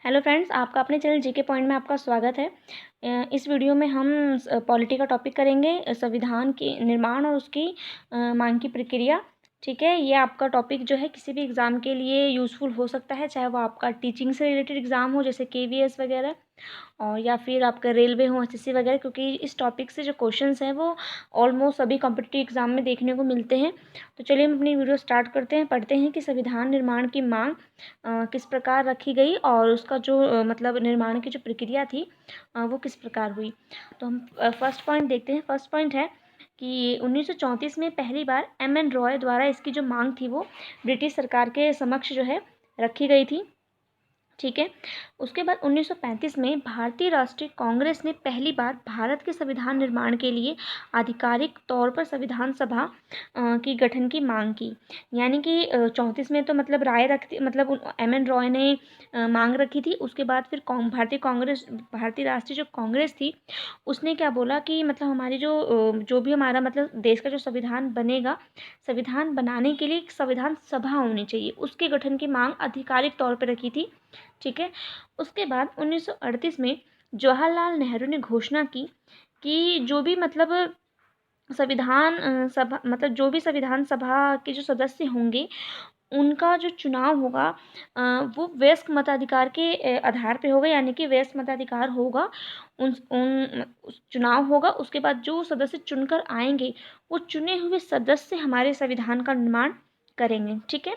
Hello friends, आपका अपने channel GK point में आपका स्वागत है। इस वीडियो में हम पॉलिटी का टॉपिक करेंगे, संविधान के निर्माण और उसकी मांग की प्रक्रिया। ठीक है, ये आपका टॉपिक जो है किसी भी एग्ज़ाम के लिए यूज़फुल हो सकता है, चाहे वो आपका टीचिंग से रिलेटेड एग्ज़ाम हो जैसे केवीएस वगैरह, और या फिर आपका रेलवे हो, एसएससी वगैरह, क्योंकि इस टॉपिक से जो क्वेश्चंस हैं वो ऑलमोस्ट सभी कॉम्पिटिटिव एग्ज़ाम में देखने को मिलते हैं। तो चलिए हम अपनी वीडियो स्टार्ट करते हैं। पढ़ते हैं कि संविधान निर्माण की मांग किस प्रकार रखी गई और उसका जो मतलब निर्माण की जो प्रक्रिया थी वो किस प्रकार हुई। तो हम फर्स्ट पॉइंट देखते हैं। फर्स्ट पॉइंट है कि 1934 में पहली बार एम.एन. रॉय द्वारा इसकी जो मांग थी वो ब्रिटिश सरकार के समक्ष जो है रखी गई थी। ठीक है, उसके बाद 1935 में भारतीय राष्ट्रीय कांग्रेस ने पहली बार भारत के संविधान निर्माण के लिए आधिकारिक तौर पर संविधान सभा की गठन की मांग की। यानी कि 34 में तो मतलब राय रखती मतलब एम.एन. रॉय ने मांग रखी थी। उसके बाद फिर भारतीय राष्ट्रीय जो कांग्रेस थी उसने क्या बोला कि मतलब हमारी जो भी हमारा मतलब देश का जो संविधान बनेगा, संविधान बनाने के लिए एक संविधान सभा होनी चाहिए, उसके गठन की मांग आधिकारिक तौर पर रखी थी। ठीक है, उसके बाद 1938 में जवाहरलाल नेहरू ने घोषणा की कि जो भी मतलब संविधान सभा मतलब जो भी संविधान सभा के जो सदस्य होंगे उनका जो चुनाव होगा वो वयस्क मताधिकार के आधार पे होगा। यानी कि वयस्क मताधिकार होगा, उस चुनाव होगा। उसके बाद जो सदस्य चुनकर आएंगे वो चुने हुए सदस्य हमारे संविधान का निर्माण करेंगे। ठीक है,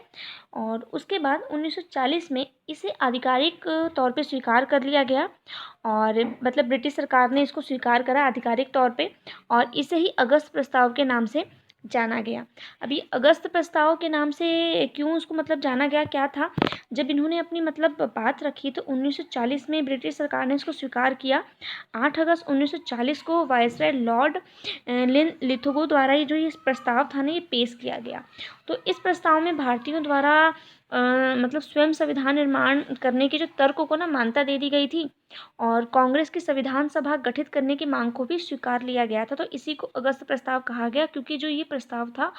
और उसके बाद 1940 में इसे आधिकारिक तौर पे स्वीकार कर लिया गया, और मतलब ब्रिटिश सरकार ने इसको स्वीकार करा आधिकारिक तौर पे, और इसे ही अगस्त प्रस्ताव के नाम से जाना गया। अभी अगस्त प्रस्ताव के नाम से क्यों उसको मतलब जाना गया, क्या था, जब इन्होंने अपनी मतलब बात रखी तो 1940 में ब्रिटिश सरकार ने इसको स्वीकार किया। 8 अगस्त 1940 को वायसराय लॉर्ड लिथोगो द्वारा ये जो ये प्रस्ताव था ना ये पेश किया गया। तो इस प्रस्ताव में भारतीयों द्वारा मतलब स्वयं संविधान निर्माण करने के जो तर्क को ना मान्यता दे दी गई थी, और कांग्रेस की संविधान सभा गठित करने की मांग को भी स्वीकार लिया गया था। तो इसी को अगस्त प्रस्ताव कहा गया, क्योंकि जो ये प्रस्ताव था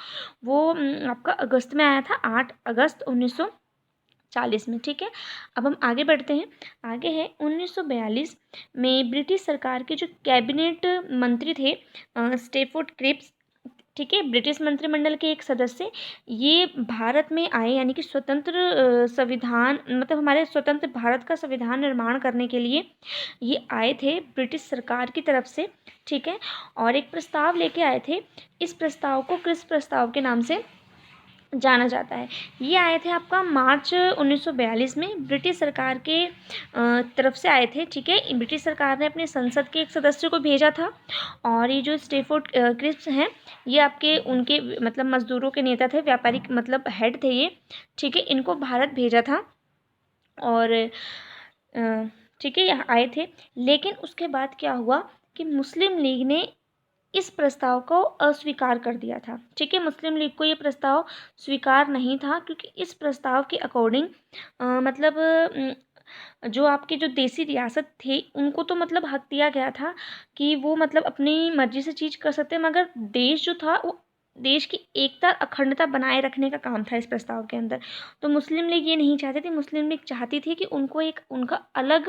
वो आपका अगस्त में आया था, 8 अगस्त 1940 में। ठीक है, अब हम आगे बढ़ते हैं। आगे है 1942 में ब्रिटिश सरकार के जो कैबिनेट मंत्री थे स्टेफोर्ड क्रिप्स, ठीक है, ब्रिटिश मंत्रिमंडल के एक सदस्य, ये भारत में आए। यानी कि स्वतंत्र संविधान मतलब हमारे स्वतंत्र भारत का संविधान निर्माण करने के लिए ये आए थे ब्रिटिश सरकार की तरफ से। ठीक है, और एक प्रस्ताव लेके आए थे। इस प्रस्ताव को क्रिप्स प्रस्ताव के नाम से जाना जाता है। ये आए थे आपका मार्च 1942 में ब्रिटिश सरकार के तरफ से आए थे। ठीक है, ब्रिटिश सरकार ने अपने संसद के एक सदस्य को भेजा था, और ये जो स्टेफोर्ड क्रिप्स हैं ये आपके उनके मतलब मजदूरों के नेता थे, व्यापारिक मतलब हेड थे ये। ठीक है, इनको भारत भेजा था, और ठीक है यहाँ आए थे। लेकिन उसके बाद क्या हुआ कि मुस्लिम लीग ने इस प्रस्ताव को अस्वीकार कर दिया था। ठीक है, मुस्लिम लीग को ये प्रस्ताव स्वीकार नहीं था, क्योंकि इस प्रस्ताव के अकॉर्डिंग मतलब जो आपकी जो देसी रियासत थे उनको तो मतलब हक दिया गया था कि वो मतलब अपनी मर्जी से चीज़ कर सकते हैं, मगर देश जो था वो देश की एकता अखंडता बनाए रखने का काम था इस प्रस्ताव के अंदर। तो मुस्लिम लीग ये नहीं चाहती थी। मुस्लिम लीग चाहती थी कि उनको एक उनका अलग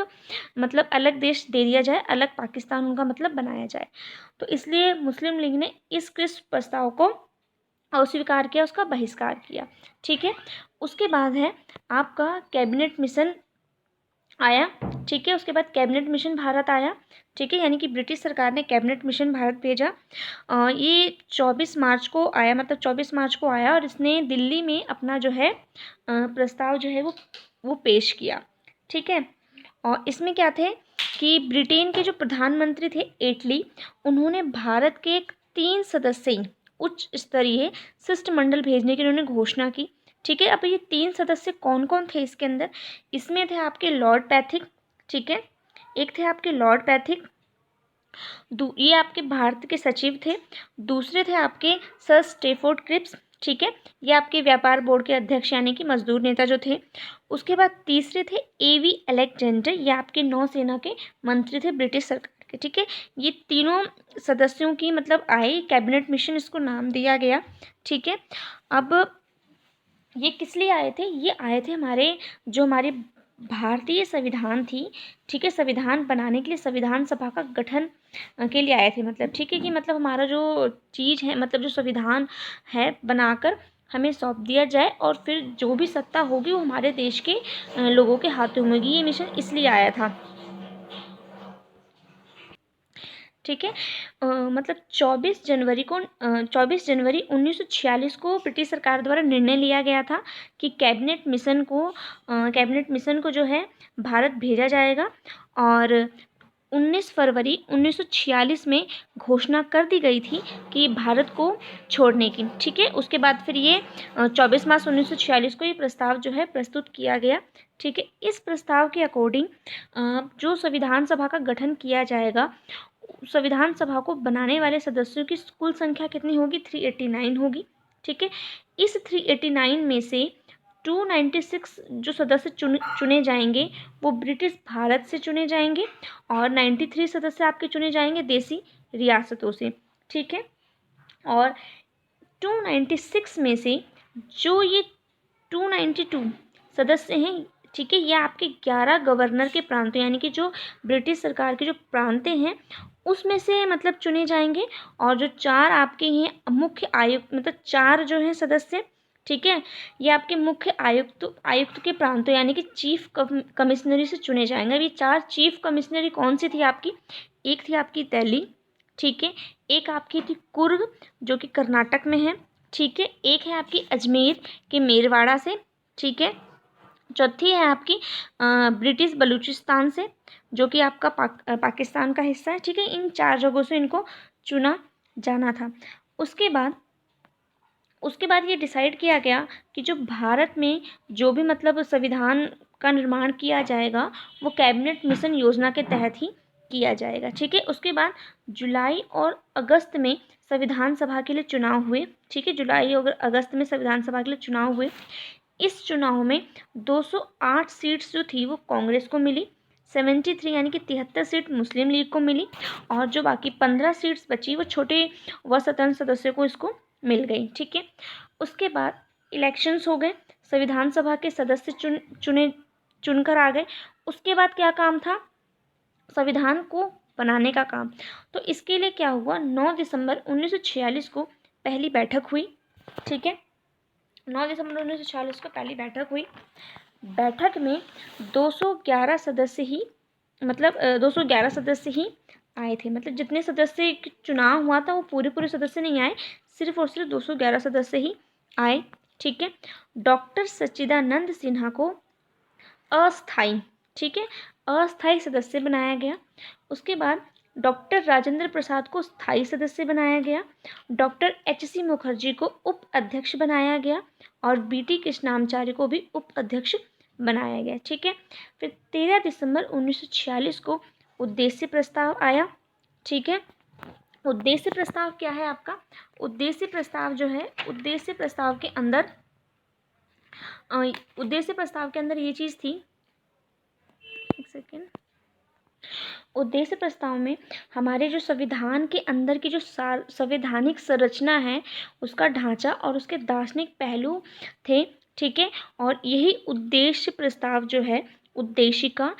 मतलब अलग देश दे दिया जाए, अलग पाकिस्तान उनका मतलब बनाया जाए। तो इसलिए मुस्लिम लीग ने इस क्रिप्स प्रस्ताव को अस्वीकार किया, उसका बहिष्कार किया। ठीक है, उसके बाद है आपका कैबिनेट मिशन आया। ठीक है, उसके बाद कैबिनेट मिशन भारत आया। ठीक है, यानी कि ब्रिटिश सरकार ने कैबिनेट मिशन भारत भेजा। ये 24 मार्च को आया, मतलब 24 मार्च को आया, और इसने दिल्ली में अपना जो है प्रस्ताव जो है वो पेश किया। ठीक है, और इसमें क्या थे कि ब्रिटेन के जो प्रधानमंत्री थे एटली, उन्होंने भारत के 3 सदस्यीय उच्च स्तरीय शिष्टमंडल भेजने की उन्होंने घोषणा की। ठीक है, अब ये 3 सदस्य कौन कौन थे इसके अंदर, इसमें थे आपके लॉर्ड पैथिक। ठीक है, एक थे आपके लॉर्ड पैथिक, ये आपके भारत के सचिव थे। दूसरे थे आपके सर स्टेफोर्ड क्रिप्स। ठीक है, ये आपके व्यापार बोर्ड के अध्यक्ष यानी कि मजदूर नेता जो थे। उसके बाद तीसरे थे एवी अलेक्जेंडर, ये आपके नौसेना के मंत्री थे ब्रिटिश सरकार के। ठीक है, ये तीनों सदस्यों की मतलब आए कैबिनेट मिशन, इसको नाम दिया गया। ठीक है, अब ये किस लिए आए थे, ये आए थे हमारे जो हमारे भारतीय संविधान थी, ठीक है, संविधान बनाने के लिए संविधान सभा का गठन के लिए आए थे, मतलब ठीक है, कि मतलब हमारा जो चीज़ है, मतलब जो संविधान है बनाकर हमें सौंप दिया जाए और फिर जो भी सत्ता होगी वो हमारे देश के लोगों के हाथों में होगी। ये मिशन इसलिए आया था, ठीक है। मतलब 24 जनवरी 1946 को ब्रिटिश सरकार द्वारा निर्णय लिया गया था कि कैबिनेट मिशन को जो है भारत भेजा जाएगा, और 19 फरवरी 1946 में घोषणा कर दी गई थी कि भारत को छोड़ने की, ठीक है। उसके बाद फिर ये 24 मार्च 1946 को ये प्रस्ताव जो है प्रस्तुत किया गया, ठीक है। इस प्रस्ताव के अकॉर्डिंग जो संविधान सभा का गठन किया जाएगा, संविधान सभा को बनाने वाले सदस्यों की कुल संख्या कितनी होगी? 389 होगी, ठीक है। इस 389 में से 296 जो सदस्य चुने जाएंगे वो ब्रिटिश भारत से चुने जाएंगे, और 93 सदस्य आपके चुने जाएंगे देसी रियासतों से, ठीक है। और 296 में से जो ये 292 सदस्य हैं, ठीक है, ये आपके 11 गवर्नर के प्रांतों, यानी कि जो ब्रिटिश सरकार के जो प्रांत हैं उसमें से मतलब चुने जाएंगे, और जो 4 आपके हैं मुख्य आयुक्त, मतलब 4 जो हैं सदस्य, ठीक है, ये आपके मुख्य आयुक्त के प्रांतों यानी कि चीफ कमिश्नरी से चुने जाएंगे। अब ये 4 चीफ कमिश्नरी कौन सी थी आपकी? एक थी आपकी दिल्ली, ठीक है, एक आपकी थी कुर्ग जो कि कर्नाटक में है, ठीक है, एक है आपकी अजमेर के मेरवाड़ा से, ठीक है, चौथी है आपकी ब्रिटिश बलूचिस्तान से जो कि आपका पाकिस्तान का हिस्सा है, ठीक है। इन 4 जगहों से इनको चुना जाना था। उसके बाद ये डिसाइड किया गया कि जो भारत में जो भी मतलब संविधान का निर्माण किया जाएगा वो कैबिनेट मिशन योजना के तहत ही किया जाएगा, ठीक है। उसके बाद जुलाई और अगस्त में संविधान सभा के लिए चुनाव हुए, ठीक है, जुलाई और अगस्त में संविधान सभा के लिए चुनाव हुए। इस चुनाव में 208 सीट्स जो थी वो कांग्रेस को मिली, 73 यानी कि 73 सीट मुस्लिम लीग को मिली, और जो बाकी 15 सीट्स बची वो छोटे व स्वतंत्र सदस्यों को इसको मिल गई, ठीक है। उसके बाद इलेक्शंस हो गए, संविधान सभा के सदस्य चुनकर आ गए। उसके बाद क्या काम था? संविधान को बनाने का काम। तो इसके लिए क्या हुआ? 9 दिसंबर 1946 को पहली बैठक हुई, ठीक है, 9 दिसंबर 1946 को पहली बैठक हुई। बैठक में 211 सदस्य ही, मतलब 211 सदस्य ही आए थे, मतलब जितने सदस्य चुनाव हुआ था वो पूरे सदस्य नहीं आए, सिर्फ और सिर्फ 211 सदस्य ही आए, ठीक है। डॉक्टर सच्चिदानंद सिन्हा को अस्थाई, ठीक है, अस्थाई सदस्य बनाया गया। उसके बाद डॉक्टर राजेंद्र प्रसाद को स्थायी सदस्य बनाया गया, डॉक्टर एच.सी. मुखर्जी को उप अध्यक्ष बनाया गया, और बी.टी. कृष्णाचार्य को भी उप अध्यक्ष बनाया गया, ठीक है। फिर 13 दिसंबर 1946 को उद्देश्य प्रस्ताव आया, ठीक है। उद्देश्य प्रस्ताव क्या है आपका? उद्देश्य प्रस्ताव जो है, उद्देश्य प्रस्ताव के अंदर ये चीज़ थी, एक सेकेंड। उद्देश्य प्रस्ताव में हमारे जो संविधान के अंदर की जो संवैधानिक संरचना है उसका ढांचा और उसके दार्शनिक पहलू थे, ठीक है। और यही उद्देश्य प्रस्ताव जो है, उद्देशिका,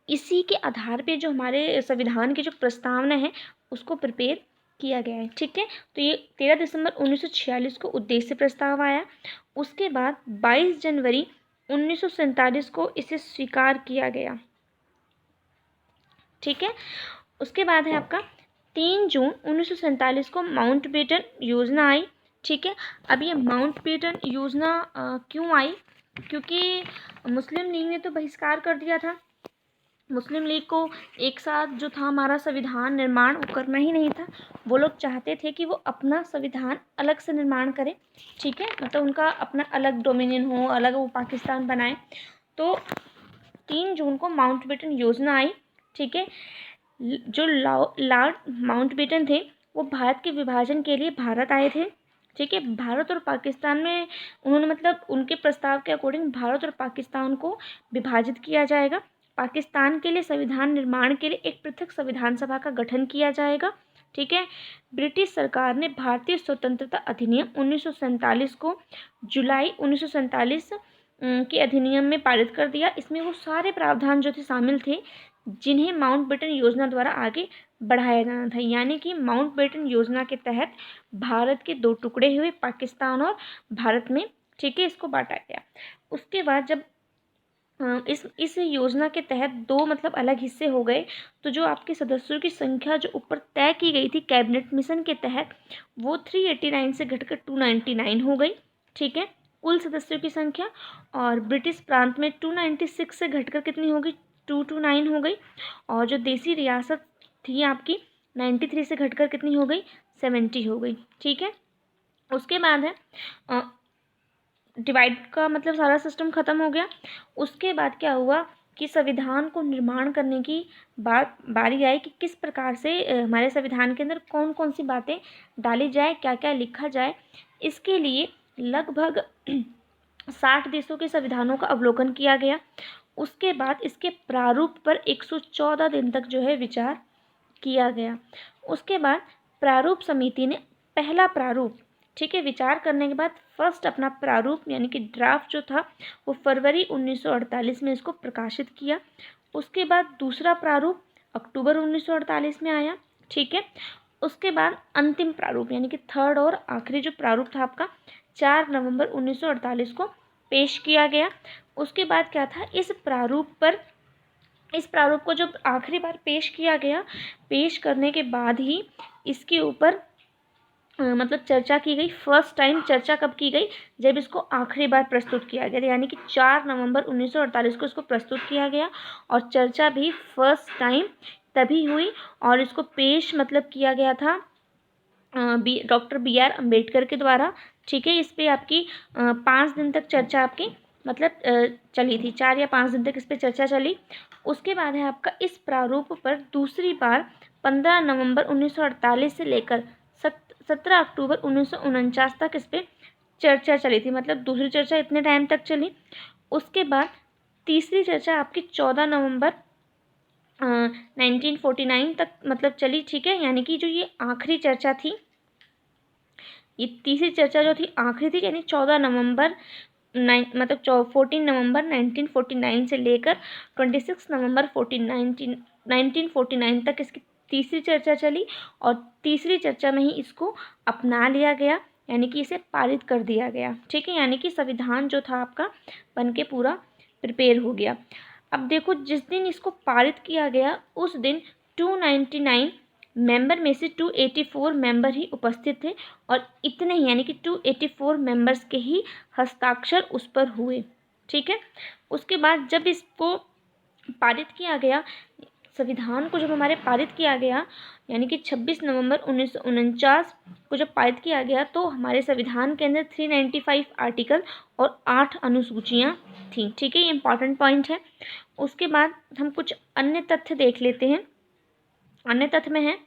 इसी के आधार पे जो हमारे संविधान की जो प्रस्तावना है उसको प्रिपेयर किया गया है, ठीक है। तो ये 13 दिसंबर 1946 को उद्देश्य प्रस्ताव आया। उसके बाद 22 जनवरी 1947 को इसे स्वीकार किया गया, ठीक है। उसके बाद है आपका 3 जून 1947 को माउंटबेटन योजना आई, ठीक है। अब ये माउंटबेटन योजना क्यों आई? क्योंकि मुस्लिम लीग ने तो बहिष्कार कर दिया था, मुस्लिम लीग को एक साथ जो था हमारा संविधान निर्माण वो करना ही नहीं था। वो लोग चाहते थे कि वो अपना संविधान अलग से निर्माण करें, ठीक है, मतलब उनका अपना अलग डोमिनियन हो, अलग वो पाकिस्तान बनाए। तो 3 जून को माउंटबेटन योजना आई, ठीक है। जो लॉर्ड माउंटबेटन थे वो भारत के विभाजन के लिए भारत आए थे, ठीक है। भारत और पाकिस्तान में उन्होंने मतलब उनके प्रस्ताव के अकॉर्डिंग भारत और पाकिस्तान को विभाजित किया जाएगा। पाकिस्तान के लिए संविधान निर्माण के लिए एक पृथक संविधान सभा का गठन किया जाएगा, ठीक है। ब्रिटिश सरकार ने भारतीय स्वतंत्रता अधिनियम 1947 को जुलाई 1947 के अधिनियम में पारित कर दिया। इसमें वो सारे प्रावधान जो थे शामिल थे जिन्हें माउंटबेटन योजना द्वारा आगे बढ़ाया जाना था। यानी कि माउंटबेटन योजना के तहत भारत के दो टुकड़े हुए, पाकिस्तान और भारत में, ठीक है, इसको बांटा गया। उसके बाद जब इस योजना के तहत दो मतलब अलग हिस्से हो गए, तो जो आपके सदस्यों की संख्या जो ऊपर तय की गई थी कैबिनेट मिशन के तहत, वो 389 से घटकर 299 हो गई, ठीक है, कुल सदस्यों की संख्या। और ब्रिटिश प्रांत में 296 से घटकर कितनी हो गई, 229 हो गई। और जो देसी रियासत थी आपकी 93 से घटकर कितनी हो गई, 70 हो गई, ठीक है। उसके बाद है डिवाइड का मतलब सारा सिस्टम ख़त्म हो गया। उसके बाद क्या हुआ कि संविधान को निर्माण करने की बारी आई कि किस प्रकार से हमारे संविधान के अंदर कौन कौन सी बातें डाली जाए, क्या क्या लिखा जाए। इसके लिए लगभग 60 देशों के संविधानों का अवलोकन किया गया। उसके बाद इसके प्रारूप पर 114 दिन तक जो है विचार किया गया। उसके बाद प्रारूप समिति ने पहला प्रारूप, ठीक है, विचार करने के बाद फर्स्ट अपना प्रारूप यानी कि ड्राफ्ट जो था वो फरवरी 1948 में इसको प्रकाशित किया। उसके बाद दूसरा प्रारूप अक्टूबर 1948 में आया, ठीक है। उसके बाद अंतिम प्रारूप यानी कि थर्ड और आखिरी जो प्रारूप था आपका 4 नवंबर 1948 को पेश किया गया। उसके बाद क्या था, इस प्रारूप को जब आखिरी बार पेश किया गया, पेश करने के बाद ही इसके ऊपर मतलब चर्चा की गई। फर्स्ट टाइम चर्चा कब की गई, जब इसको आखिरी बार प्रस्तुत किया गया, यानी कि 4 नवंबर 1948 को इसको प्रस्तुत किया गया। और चर्चा भी फर्स्ट टाइम तभी हुई और इसको पेश मतलब किया गया था डॉक्टर BR अम्बेडकर के द्वारा, ठीक है। इस पर आपकी 5 दिन तक चर्चा आपकी मतलब चली थी, 4 या 5 दिन तक इस पर चर्चा चली। उसके बाद है आपका इस प्रारूप पर दूसरी बार 15 नवंबर 1948 से लेकर 17 अक्टूबर 1949 तक इस पर चर्चा चली थी, मतलब दूसरी चर्चा इतने टाइम तक चली। उसके बाद तीसरी चर्चा आपकी 14 नवंबर 1949 तक मतलब चली, ठीक है। यानी कि जो ये आखिरी चर्चा थी, ये तीसरी चर्चा जो थी आखिरी थी, यानी 14 नवंबर 14 नवंबर 1949 से लेकर 26 नवंबर 1949 तक इसकी तीसरी चर्चा चली। और तीसरी चर्चा में ही इसको अपना लिया गया, यानी कि इसे पारित कर दिया गया, ठीक है। यानी कि संविधान जो था आपका बन के पूरा प्रिपेयर हो गया। अब देखो, जिस दिन इसको पारित किया गया उस दिन 299 मेंबर में से 284 मेंबर ही उपस्थित थे और इतने ही यानी कि 284 मेंबर्स के ही हस्ताक्षर उस पर हुए, ठीक है। उसके बाद जब इसको पारित किया गया, संविधान को जब हमारे पारित किया गया, यानी कि 26 नवंबर 1949 को जब पारित किया गया, तो हमारे संविधान के अंदर 395 आर्टिकल और 8 अनुसूचियाँ थीं, ठीक है। ये इंपॉर्टेंट पॉइंट है। उसके बाद हम कुछ अन्य तथ्य देख लेते हैं। अन्य तथ्य में है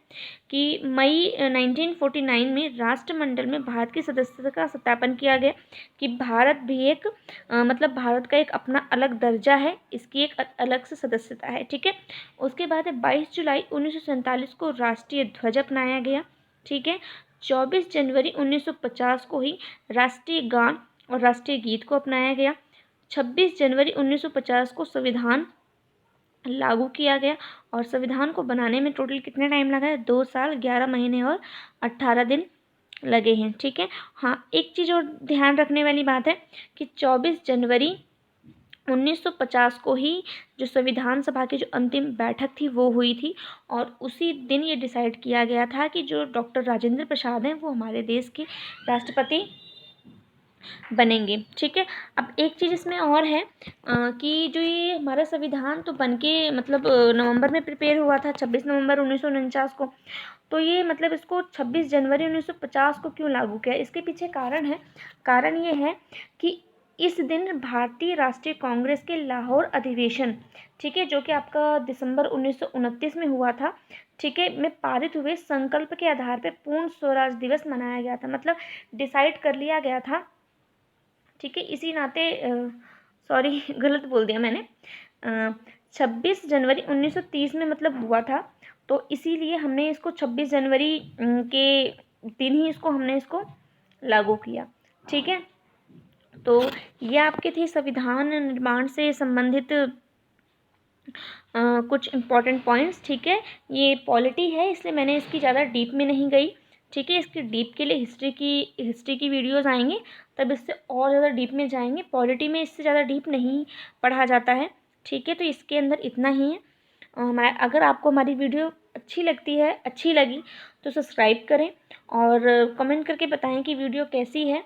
कि मई 1949 में राष्ट्रमंडल में भारत की सदस्यता का सत्यापन किया गया कि भारत भी एक मतलब भारत का एक अपना अलग दर्जा है, इसकी एक अलग से सदस्यता है, ठीक है। उसके बाद है 22 जुलाई 1947 को राष्ट्रीय ध्वज अपनाया गया, ठीक है। 24 जनवरी 1950 को ही राष्ट्रीय गान और राष्ट्रीय गीत को अपनाया गया। 26 जनवरी 1950 को संविधान लागू किया गया और संविधान को बनाने में टोटल कितने टाइम लगा है, 2 साल 11 महीने और 18 दिन लगे हैं, ठीक है। हाँ, एक चीज़ और ध्यान रखने वाली बात है कि 24 जनवरी 1950 को ही जो संविधान सभा की जो अंतिम बैठक थी वो हुई थी और उसी दिन ये डिसाइड किया गया था कि जो डॉक्टर राजेंद्र प्रसाद हैं वो हमारे देश के राष्ट्रपति बनेंगे, ठीक है। अब एक चीज़ इसमें और है कि जो ये हमारा संविधान तो बनके मतलब नवंबर में प्रिपेयर हुआ था 26 नवंबर 1949 को, तो ये मतलब इसको 26 जनवरी 1950 को क्यों लागू किया, इसके पीछे कारण है। कारण ये है कि इस दिन भारतीय राष्ट्रीय कांग्रेस के लाहौर अधिवेशन, ठीक है, जो कि आपका दिसंबर 1929 में हुआ था, ठीक है, में पारित हुए संकल्प के आधार पर पूर्ण स्वराज दिवस मनाया गया था, मतलब डिसाइड कर लिया गया था, ठीक है। इसी नाते सॉरी गलत बोल दिया मैंने, 26 जनवरी 1930 में मतलब हुआ था, तो इसीलिए हमने इसको 26 जनवरी के दिन ही हमने इसको लागू किया, ठीक है। तो ये आपके थे संविधान निर्माण से संबंधित कुछ इम्पॉर्टेंट पॉइंट्स। ठीक है, ये पॉलिटी है इसलिए मैंने इसकी ज़्यादा डीप में नहीं गई। ठीक है, इसकी डीप के लिए हिस्ट्री की वीडियोस आएंगे, तब इससे और ज़्यादा डीप में जाएंगे। पॉलिटी में इससे ज़्यादा डीप नहीं पढ़ा जाता है। ठीक है, तो इसके अंदर इतना ही है। अगर आपको हमारी वीडियो अच्छी लगी तो सब्सक्राइब करें और कमेंट करके बताएं कि वीडियो कैसी है।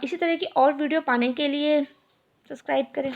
इसी तरह की और वीडियो पाने के लिए सब्सक्राइब करें।